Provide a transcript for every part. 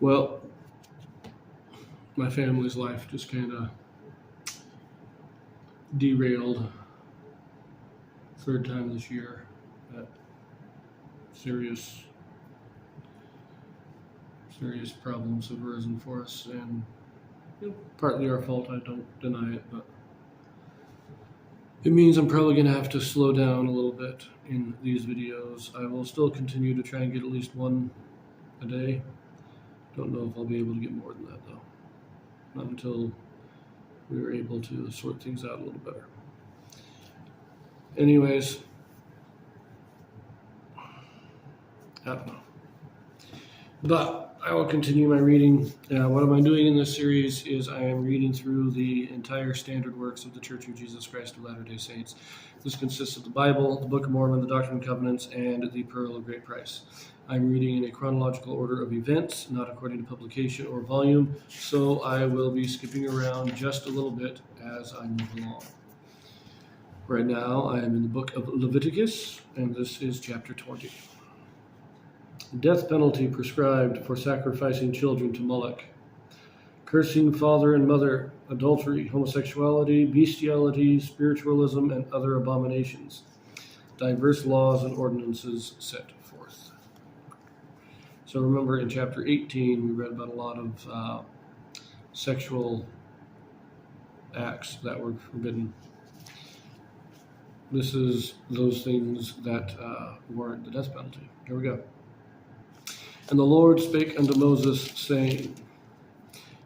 Well, my family's life just kind of derailed third time this year. Serious problems have arisen for us, and partly our fault, I don't deny it, but it means I'm probably going to have to slow down a little bit in these videos. I will still continue to try and get at least one a day. Don't know if I'll be able to get more than that, though. Not until we were able to sort things out a little better. Anyways, I don't know. But I will continue my reading. What am I doing in this series is I am reading through the entire standard works of the Church of Jesus Christ of Latter-day Saints. This consists of the Bible, the Book of Mormon, the Doctrine and Covenants, and the Pearl of Great Price. I'm reading in a chronological order of events, not according to publication or volume, so I will be skipping around just a little bit as I move along. Right now, I am in the book of Leviticus, and this is chapter 20. Death penalty prescribed for sacrificing children to Molech. Cursing father and mother, adultery, homosexuality, bestiality, spiritualism, and other abominations. Diverse laws and ordinances set forth. So remember in chapter 18, we read about a lot of sexual acts that were forbidden. This is those things that warrant the death penalty. Here we go. And the Lord spake unto Moses, saying,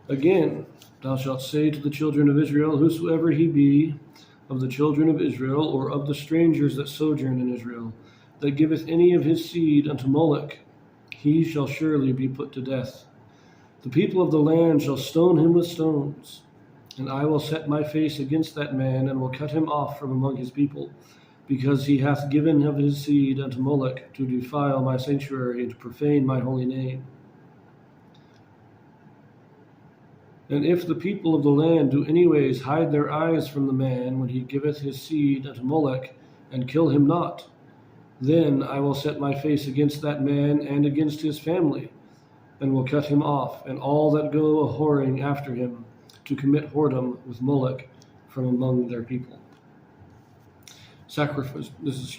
Again, thou shalt say to the children of Israel, whosoever he be, of the children of Israel, or of the strangers that sojourn in Israel, that giveth any of his seed unto Molech, he shall surely be put to death. The people of the land shall stone him with stones, and I will set my face against that man, and will cut him off from among his people, because he hath given of his seed unto Molech to defile my sanctuary and to profane my holy name. And if the people of the land do anyways hide their eyes from the man when he giveth his seed unto Molech, and kill him not, then I will set my face against that man and against his family, and will cut him off, and all that go a-whoring after him, to commit whoredom with Molech from among their people. Sacrifice. This is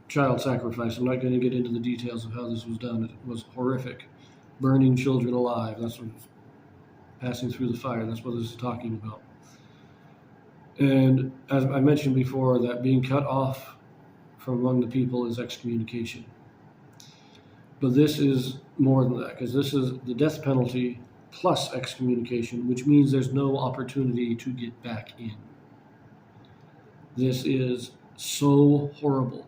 child sacrifice. I'm not going to get into the details of how this was done. It was horrific. Burning children alive. That's what passing through the fire. That's what this is talking about. And as I mentioned before, that being cut off from among the people is excommunication. But this is more than that, because this is the death penalty plus excommunication, which means there's no opportunity to get back in. This is so horrible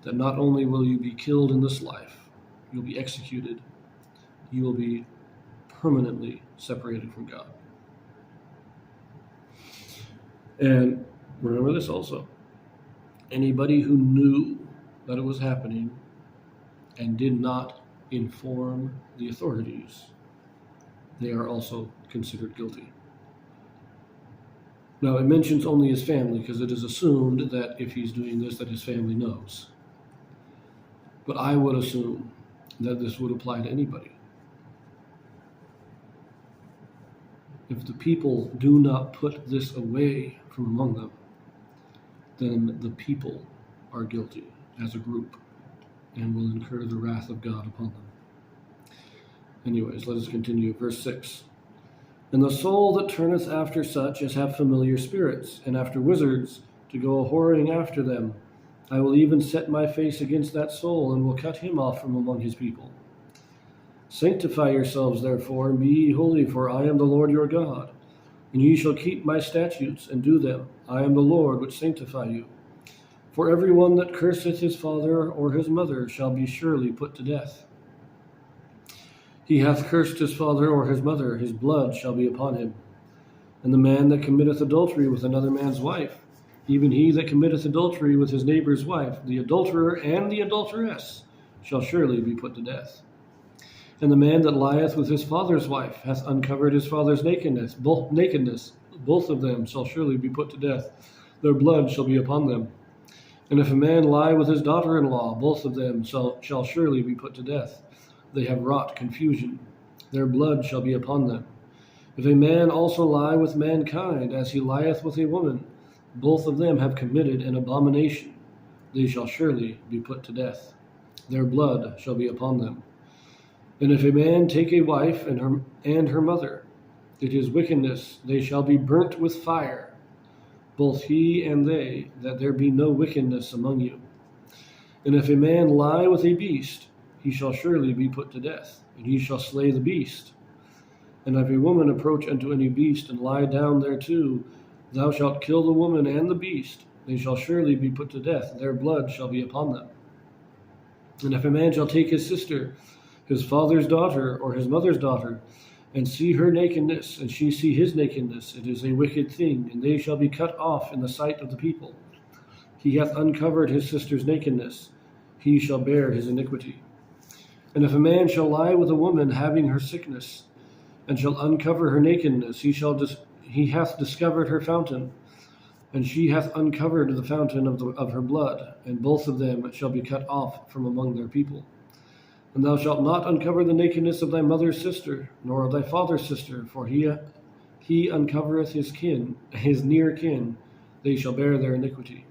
that not only will you be killed in this life, you'll be executed, you will be permanently separated from God. And remember this also. Anybody who knew that it was happening and did not inform the authorities, they are also considered guilty. Now, it mentions only his family because it is assumed that if he's doing this, that his family knows. But I would assume that this would apply to anybody. If the people do not put this away from among them, then the people are guilty as a group and will incur the wrath of God upon them. Anyways, let us continue. Verse 6. And the soul that turneth after such as have familiar spirits, and after wizards, to go a-whoring after them, I will even set my face against that soul, and will cut him off from among his people. Sanctify yourselves, therefore, and be ye holy, for I am the Lord your God. And ye shall keep my statutes, and do them. I am the Lord which sanctify you. For every one that curseth his father or his mother shall be surely put to death. He hath cursed his father or his mother, his blood shall be upon him. And the man that committeth adultery with another man's wife, even he that committeth adultery with his neighbor's wife, the adulterer and the adulteress, shall surely be put to death. And the man that lieth with his father's wife hath uncovered his father's nakedness. Both of them shall surely be put to death. Their blood shall be upon them. And if a man lie with his daughter-in-law, both of them shall surely be put to death. They have wrought confusion. their blood shall be upon them. If a man also lie with mankind, as he lieth with a woman, both of them have committed an abomination. They shall surely be put to death. Their blood shall be upon them. And if a man take a wife and her mother, it is wickedness. They shall be burnt with fire, both he and they, that there be no wickedness among you. And if a man lie with a beast, he shall surely be put to death, and he shall slay the beast. And if a woman approach unto any beast and lie down thereto, thou shalt kill the woman and the beast. They shall surely be put to death. Their blood shall be upon them. And if a man shall take his sister, his father's daughter, or his mother's daughter, and see her nakedness, and she see his nakedness, it is a wicked thing, and they shall be cut off in the sight of the people. He hath uncovered his sister's nakedness, he shall bear his iniquity. And if a man shall lie with a woman having her sickness, and shall uncover her nakedness, he hath discovered her fountain, and she hath uncovered the fountain of her blood, and both of them shall be cut off from among their people. And thou shalt not uncover the nakedness of thy mother's sister, nor of thy father's sister, for he uncovereth his near kin, they shall bear their iniquity.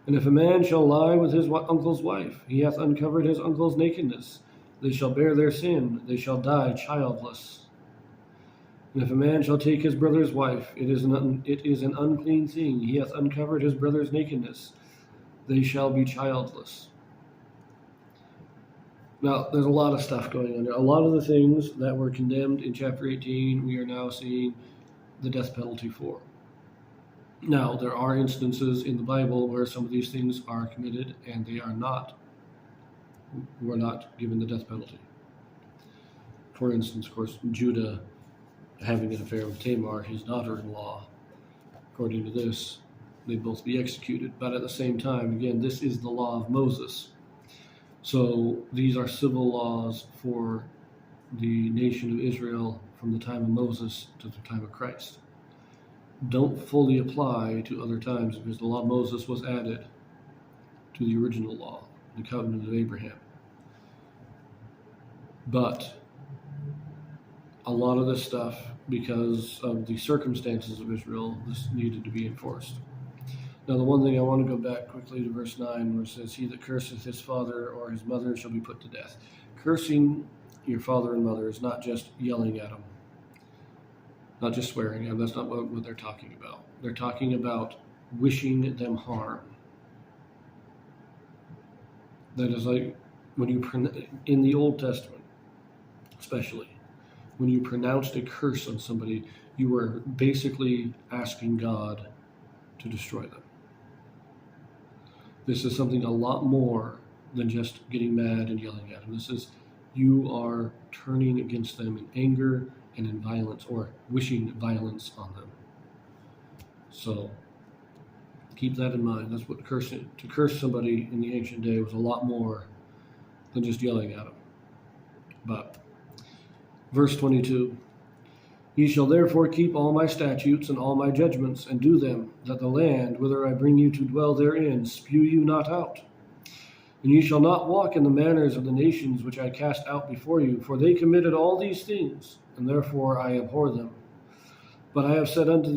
And if a man shall lie with his uncle's wife, he hath uncovered his uncle's nakedness, they shall bear their sin, they shall die childless. And if a man shall take his brother's wife, it is an unclean thing, he hath uncovered his brother's nakedness, they shall be childless. Now, there's a lot of stuff going on there. A lot of the things that were condemned in chapter 18, we are now seeing the death penalty for. Now, there are instances in the Bible where some of these things are committed and they were not given the death penalty. For instance, of course, Judah having an affair with Tamar, his daughter-in-law. According to this, they'd both be executed. But at the same time, again, this is the law of Moses. So these are civil laws for the nation of Israel from the time of Moses to the time of Christ. Don't fully apply to other times because the law of Moses was added to the original law, the covenant of Abraham. But a lot of this stuff, because of the circumstances of Israel, this needed to be enforced. Now, the one thing I want to go back quickly to verse 9, where it says, he that curseth his father or his mother shall be put to death. Cursing your father and mother is not just yelling at them, not just swearing at them. That's not what they're talking about. They're talking about wishing them harm. That is like when in the Old Testament, especially, when you pronounced a curse on somebody, you were basically asking God to destroy them. This is something a lot more than just getting mad and yelling at them. This is, you are turning against them in anger and in violence, or wishing violence on them. So keep that in mind. That's what cursing, to curse somebody in the ancient day was a lot more than just yelling at them. But verse 22, ye shall therefore keep all my statutes and all my judgments, and do them, that the land, whither I bring you to dwell therein, spew you not out. And ye shall not walk in the manners of the nations which I cast out before you, for they committed all these things, and therefore I abhor them. But I have said unto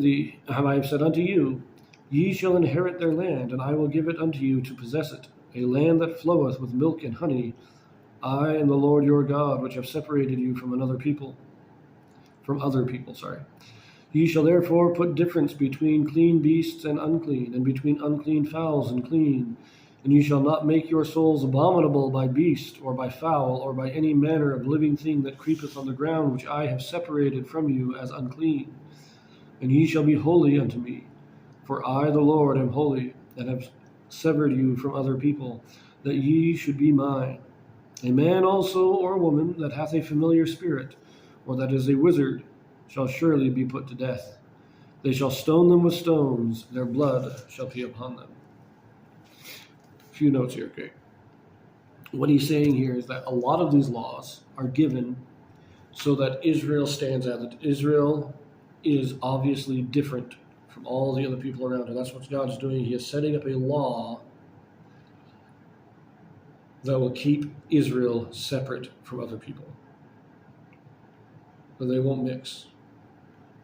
you, ye shall inherit their land, and I will give it unto you to possess it, a land that floweth with milk and honey. I am the Lord your God, which have separated you from other people. Ye shall therefore put difference between clean beasts and between unclean fowls and clean. And ye shall not make your souls abominable by beast, or by fowl, or by any manner of living thing that creepeth on the ground, which I have separated from you as unclean. And ye shall be holy unto me, for I, the Lord, am holy, that have severed you from other people, that ye should be mine. A man also, or a woman, that hath a familiar spirit, or that is a wizard, shall surely be put to death. They shall stone them with stones, their blood shall be upon them. A few notes here, okay? What he's saying here is that a lot of these laws are given so that Israel stands out. That Israel is obviously different from all the other people around her. That's what God is doing. He is setting up a law that will keep Israel separate from other people. but they won't mix.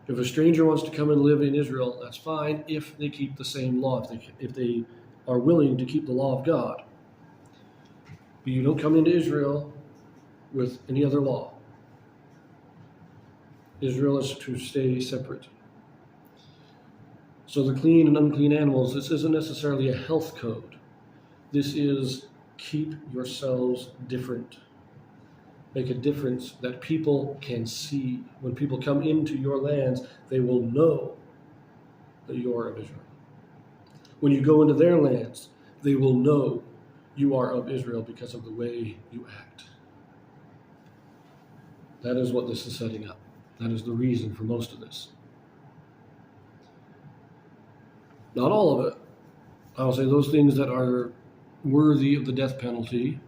If a stranger wants to come and live in Israel, that's fine if they keep the same law, if they are willing to keep the law of God. But you don't come into Israel with any other law. Israel is to stay separate. So the clean and unclean animals, this isn't necessarily a health code. This is keep yourselves different. Make a difference that people can see. When people come into your lands, they will know that you are of Israel. When you go into their lands, they will know you are of Israel because of the way you act. That is what this is setting up. That is the reason for most of this. Not all of it. I'll say those things that are worthy of the death penalty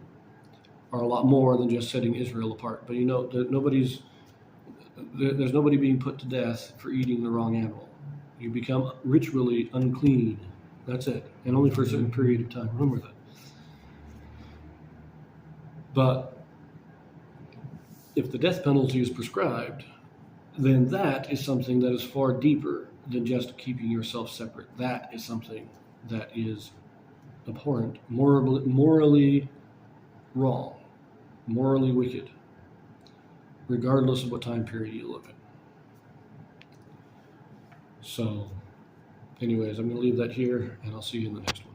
are a lot more than just setting Israel apart. But there's nobody being put to death for eating the wrong animal. You become ritually unclean. That's it. And only for a certain period of time. Remember that. But if the death penalty is prescribed, then that is something that is far deeper than just keeping yourself separate. That is something that is abhorrent, morally wrong, morally wicked, regardless of what time period you live in. So, anyways, I'm going to leave that here, and I'll see you in the next one.